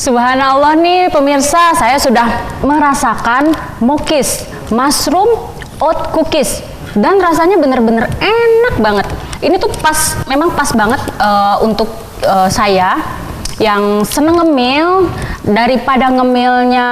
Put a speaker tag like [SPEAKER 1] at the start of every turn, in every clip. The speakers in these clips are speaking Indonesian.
[SPEAKER 1] Subhanallah nih pemirsa, saya sudah merasakan mokis mushroom oat cookies dan rasanya bener-bener enak banget. Ini tuh memang pas banget untuk saya yang seneng ngemil. Daripada ngemilnya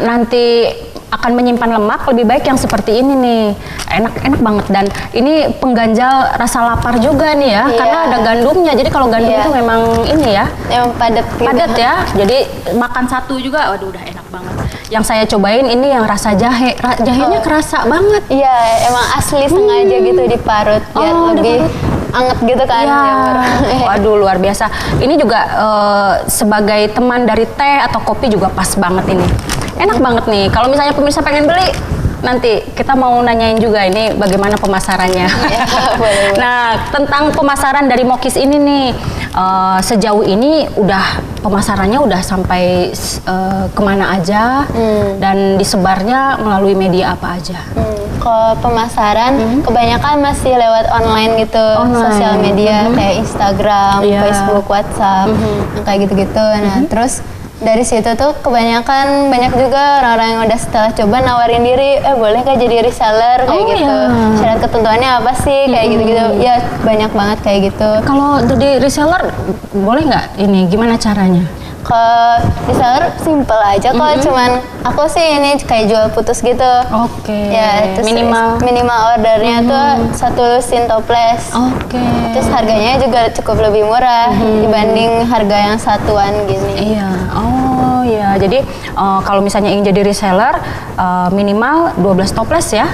[SPEAKER 1] nanti akan menyimpan lemak, lebih baik yang seperti ini nih. Enak banget, dan ini pengganjal rasa lapar juga nih ya, karena ada gandumnya. Jadi kalau gandum itu memang ini ya,
[SPEAKER 2] yang padat
[SPEAKER 1] ya. Jadi makan satu juga, waduh udah enak banget. Yang saya cobain ini yang rasa jahe, jahenya kerasa banget.
[SPEAKER 2] Iya, emang asli sengaja gitu diparut biar lebih anget gitu kan.
[SPEAKER 1] Waduh luar biasa. Ini juga sebagai teman dari teh atau kopi juga pas banget ini. Enak banget nih. Kalau misalnya pemirsa pengen beli, nanti kita mau nanyain juga ini bagaimana pemasarannya.
[SPEAKER 2] Boleh.
[SPEAKER 1] Nah, tentang pemasaran dari Mokis ini nih, sejauh ini pemasarannya udah sampai kemana aja, dan disebarnya melalui media apa aja?
[SPEAKER 2] Kalau pemasaran kebanyakan masih lewat online gitu, sosial media kayak Instagram, Facebook, WhatsApp, yang kayak gitu-gitu. Nah, terus dari situ tuh kebanyakan banyak juga orang-orang yang udah setelah coba nawarin diri, boleh nggak jadi reseller kayak gitu. Syarat ketentuannya apa sih kayak gitu-gitu. Ya banyak banget kayak gitu.
[SPEAKER 1] Kalau jadi reseller boleh nggak ini? Gimana caranya?
[SPEAKER 2] Kalau reseller simple aja kok, cuman aku sih ini kayak jual putus gitu. Ya, terus minimal ordernya tuh 1 lusin toples. Terus harganya juga cukup lebih murah dibanding harga yang satuan gini.
[SPEAKER 1] Iya, jadi kalau misalnya ingin jadi reseller minimal 12 toples ya.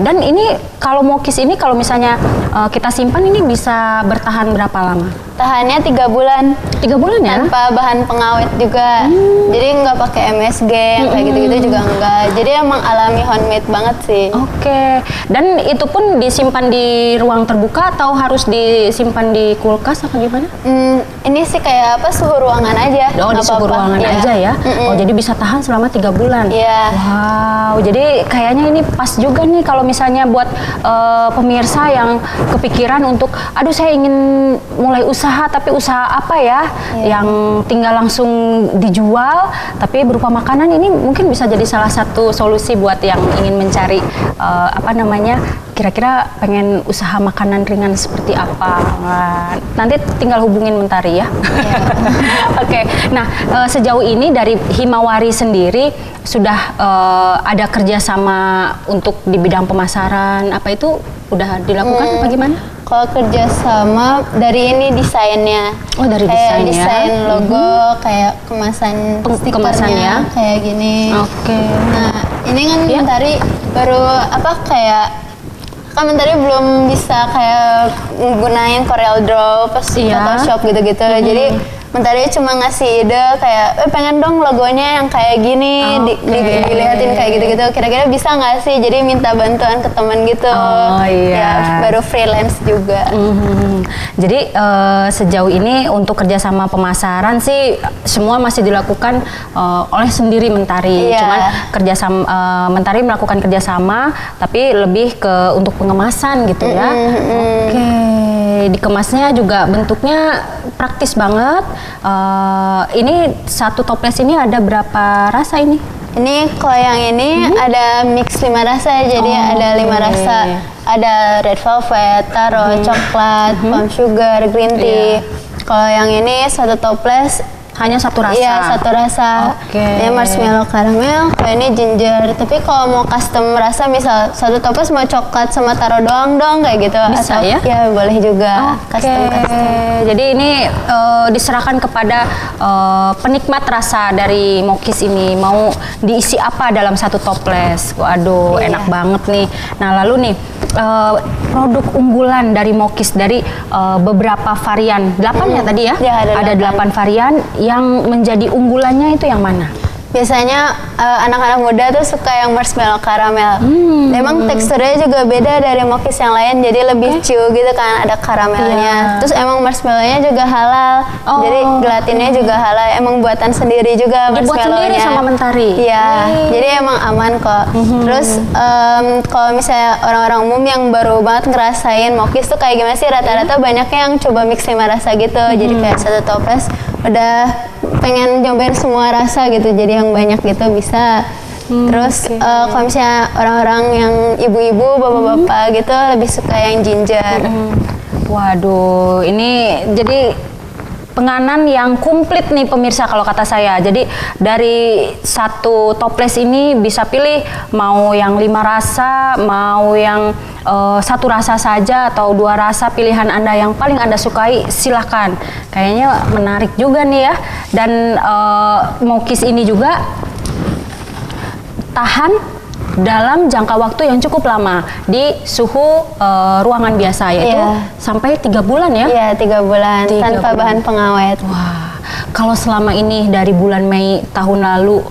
[SPEAKER 1] Dan ini kalau Mokis ini kalau misalnya kita simpan ini bisa bertahan berapa lama?
[SPEAKER 2] Tahannya 3 bulan.
[SPEAKER 1] 3 bulan ya?
[SPEAKER 2] Tanpa bahan pengawet juga. Jadi nggak pakai MSG yang kayak gitu-gitu juga enggak. Jadi emang alami handmade banget sih.
[SPEAKER 1] Dan itu pun disimpan di ruang terbuka atau harus disimpan di kulkas apa gimana?
[SPEAKER 2] Ini sih kayak apa, suhu ruangan aja.
[SPEAKER 1] Di suhu ruangan aja ya. Jadi bisa tahan selama 3 bulan. Wow, jadi kayaknya ini pas juga nih kalau misalnya buat pemirsa yang kepikiran untuk, aduh saya ingin mulai usaha, tapi usaha apa ya yang tinggal langsung dijual tapi berupa makanan, ini mungkin bisa jadi salah satu solusi buat yang ingin mencari kira-kira pengen usaha makanan ringan seperti apa. Nanti tinggal hubungin Mentari ya. Nah sejauh ini dari Himawari sendiri sudah ada kerjasama untuk di bidang pemasaran, apa itu udah dilakukan apa gimana?
[SPEAKER 2] Kalau kerjasama dari ini desainnya,
[SPEAKER 1] dari
[SPEAKER 2] kayak desain logo, kayak kemasannya kayak gini. Nah ini kan Mentari baru Mentari belum bisa kayak menggunakan Corel Draw, Photoshop gitu-gitu. Jadi Mentari cuma ngasih ide kayak, pengen dong logonya yang kayak gini, dilihatin kayak gitu-gitu. Kira-kira bisa nggak sih? Jadi minta bantuan ke teman gitu. Ya, baru freelance juga.
[SPEAKER 1] Jadi sejauh ini untuk kerjasama pemasaran sih semua masih dilakukan oleh sendiri Mentari. Cuman Mentari melakukan kerjasama, tapi lebih ke untuk pengemasan gitu ya. Dikemasnya juga bentuknya praktis banget. Ini satu toples ini ada berapa rasa ini?
[SPEAKER 2] Ini kalau yang ini ada mix 5 rasa, jadi ada 5 rasa. Ada red velvet, taro, coklat, palm sugar, green tea. Kalau yang ini satu toples
[SPEAKER 1] hanya satu rasa?
[SPEAKER 2] Iya, satu rasa. Ini marshmallow karamel, kalau ini ginger. Tapi kalau mau custom rasa, misal satu toples mau coklat sama taro doang kayak gitu.
[SPEAKER 1] Bisa ya?
[SPEAKER 2] Ya boleh juga. Custom.
[SPEAKER 1] Jadi ini diserahkan kepada penikmat rasa dari Mokis ini. Mau diisi apa dalam satu toples? Waduh, enak banget nih. Nah lalu nih, produk unggulan dari Mokis dari beberapa varian, 8 ya tadi ya? Ada 8 varian. Yang menjadi unggulannya itu yang mana?
[SPEAKER 2] Biasanya anak-anak muda tuh suka yang marshmallow karamel. Emang teksturnya juga beda dari Mokis yang lain, jadi lebih chew gitu kan, ada karamelnya. Terus emang marshmallownya juga halal, jadi gelatinnya juga halal. Emang buatan sendiri juga marshmallownya.
[SPEAKER 1] Dibuat sendiri sama Mentari?
[SPEAKER 2] Iya, jadi emang aman kok. Terus kalau misalnya orang-orang umum yang baru banget ngerasain Mokis tuh kayak gimana sih, rata-rata banyaknya yang coba mix 5 rasa gitu. Jadi kayak satu toples udah pengen nyobain semua rasa gitu, jadi yang banyak gitu bisa. Terus kalau misalnya orang-orang yang ibu-ibu, bapak-bapak gitu lebih suka yang ginger.
[SPEAKER 1] Waduh, ini jadi penganan yang komplit nih pemirsa kalau kata saya. Jadi dari satu toples ini bisa pilih mau yang 5 rasa, mau yang satu rasa saja atau 2 rasa, pilihan Anda yang paling Anda sukai silahkan. Kayaknya menarik juga nih ya. Dan mokis ini juga tahan dalam jangka waktu yang cukup lama di suhu ruangan biasa, yaitu sampai 3 bulan ya?
[SPEAKER 2] Iya, 3 bulan
[SPEAKER 1] 3
[SPEAKER 2] tanpa
[SPEAKER 1] bulan.
[SPEAKER 2] bahan pengawet.
[SPEAKER 1] Wah, kalau selama ini dari bulan Mei tahun lalu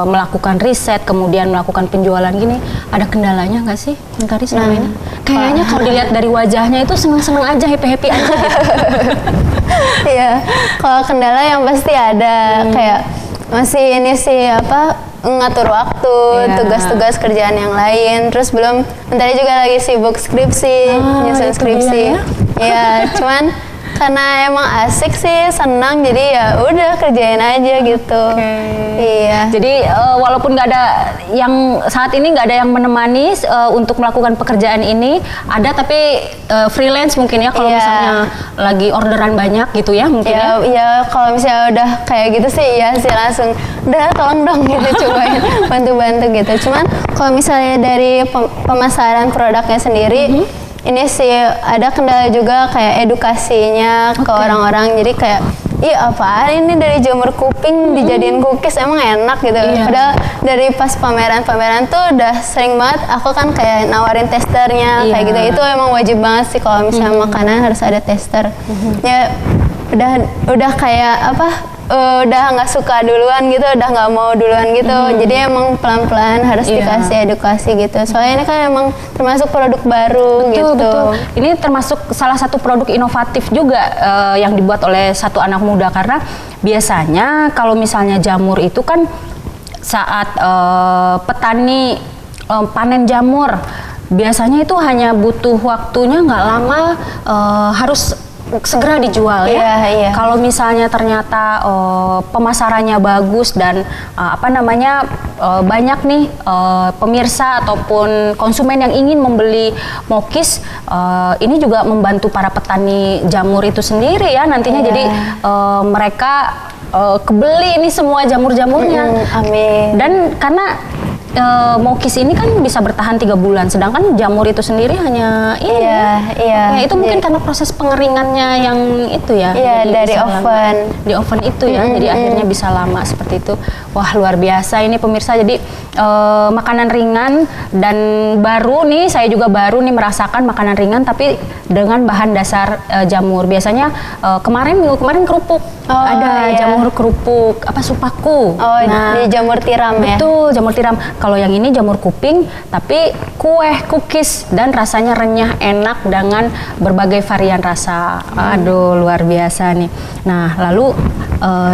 [SPEAKER 1] melakukan riset, kemudian melakukan penjualan gini, ada kendalanya nggak sih Mentari selama ini? Kayaknya kalau dilihat dari wajahnya itu seneng-seneng aja, happy-happy aja gitu.
[SPEAKER 2] Iya, kalau kendala yang pasti ada, kayak masih ini sih ngatur waktu, tugas-tugas kerjaan yang lain, terus belum Mentari juga lagi sibuk skripsi, nyusun skripsi. Ya, cuman karena emang asik sih, senang, jadi ya udah kerjain aja gitu. Iya.
[SPEAKER 1] Jadi walaupun nggak ada yang saat ini nggak ada yang menemani untuk melakukan pekerjaan ini, ada tapi freelance mungkin ya kalau misalnya lagi orderan banyak gitu ya mungkin ya.
[SPEAKER 2] Iya, kalau misalnya udah kayak gitu sih ya sih langsung udah tolong dong gitu cobain bantu-bantu gitu. Cuman kalau misalnya dari pemasaran produknya sendiri, ini sih ada kendala juga kayak edukasinya ke orang-orang. Jadi kayak, ih apaan ini dari jamur kuping dijadiin cookies, emang enak gitu. Padahal dari pas pameran-pameran tuh udah sering banget aku kan kayak nawarin testernya kayak gitu. Itu emang wajib banget sih kalau misalnya makanan harus ada tester. Ya udah kayak udah nggak suka duluan gitu, udah nggak mau duluan gitu. Jadi emang pelan-pelan harus dikasih edukasi gitu. Soalnya ini kan emang termasuk produk baru gitu.
[SPEAKER 1] Betul. Ini termasuk salah satu produk inovatif juga yang dibuat oleh satu anak muda, karena biasanya kalau misalnya jamur itu kan saat petani panen jamur, biasanya itu hanya butuh waktunya nggak lama, harus segera dijual ya. Kalau misalnya ternyata pemasarannya bagus dan banyak nih pemirsa ataupun konsumen yang ingin membeli mokis, ini juga membantu para petani jamur itu sendiri ya nantinya. Jadi mereka kebeli ini semua jamur-jamurnya.
[SPEAKER 2] Amin.
[SPEAKER 1] Dan karena mokis ini kan bisa bertahan 3 bulan, sedangkan jamur itu sendiri hanya ini. Ya, itu mungkin karena proses pengeringannya yang itu ya.
[SPEAKER 2] Iya, dari oven.
[SPEAKER 1] Di oven itu ya, jadi akhirnya bisa lama seperti itu. Wah, luar biasa ini pemirsa. Jadi makanan ringan dan baru nih, saya juga baru nih merasakan makanan ringan tapi dengan bahan dasar jamur. Biasanya minggu kemarin kerupuk. Ada jamur kerupuk, supaku.
[SPEAKER 2] Di jamur tiram ya?
[SPEAKER 1] Betul, jamur tiram. Kalau yang ini jamur kuping, tapi kue, cookies, dan rasanya renyah, enak dengan berbagai varian rasa. Aduh, luar biasa nih. Nah, lalu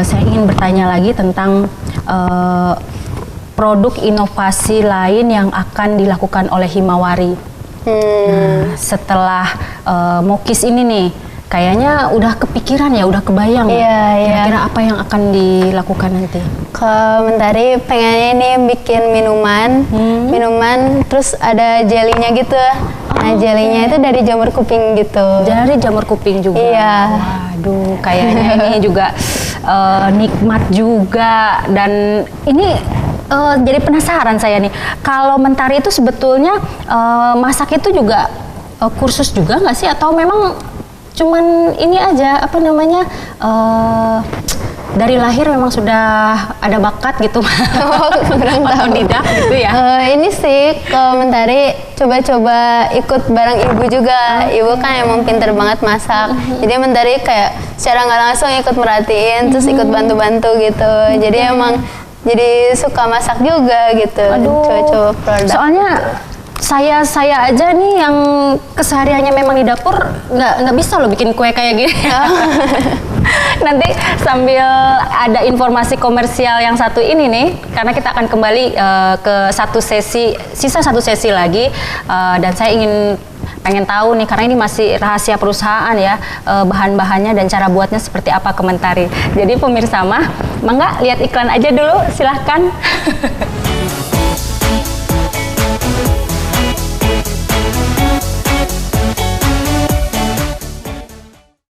[SPEAKER 1] saya ingin bertanya lagi tentang produk inovasi lain yang akan dilakukan oleh Himawari. Nah, setelah mokis ini nih, kayaknya udah kepikiran ya, udah kebayang. Kira-kira apa yang akan dilakukan nanti?
[SPEAKER 2] Kalau Mentari pengennya ini bikin minuman, terus ada jelinya gitu. Nah, jelinya itu dari jamur kuping gitu.
[SPEAKER 1] Dari jamur kuping juga.
[SPEAKER 2] Iya.
[SPEAKER 1] Waduh, kayaknya ini juga nikmat juga. Dan ini jadi penasaran saya nih. Kalau Mentari itu sebetulnya masak itu juga kursus juga nggak sih? Atau memang cuman ini aja dari lahir memang sudah ada bakat gitu?
[SPEAKER 2] Kurang tahu.
[SPEAKER 1] Tidak gitu ya?
[SPEAKER 2] Ini sih kalau Mentari coba-coba ikut bareng ibu juga. Ibu kan emang pinter banget masak. Jadi Mentari kayak secara nggak langsung ikut merhatiin, terus ikut bantu-bantu gitu. Jadi emang jadi suka masak juga gitu. Coba-coba produk.
[SPEAKER 1] Soalnya saya aja nih yang kesehariannya memang di dapur nggak bisa loh bikin kue kayak gini. Nanti sambil ada informasi komersial yang satu ini nih, karena kita akan kembali ke sisa satu sesi lagi, dan saya ingin pengen tahu nih, karena ini masih rahasia perusahaan ya, bahan-bahannya dan cara buatnya seperti apa, komentari. Jadi pemirsa mah, mangga lihat iklan aja dulu, silahkan.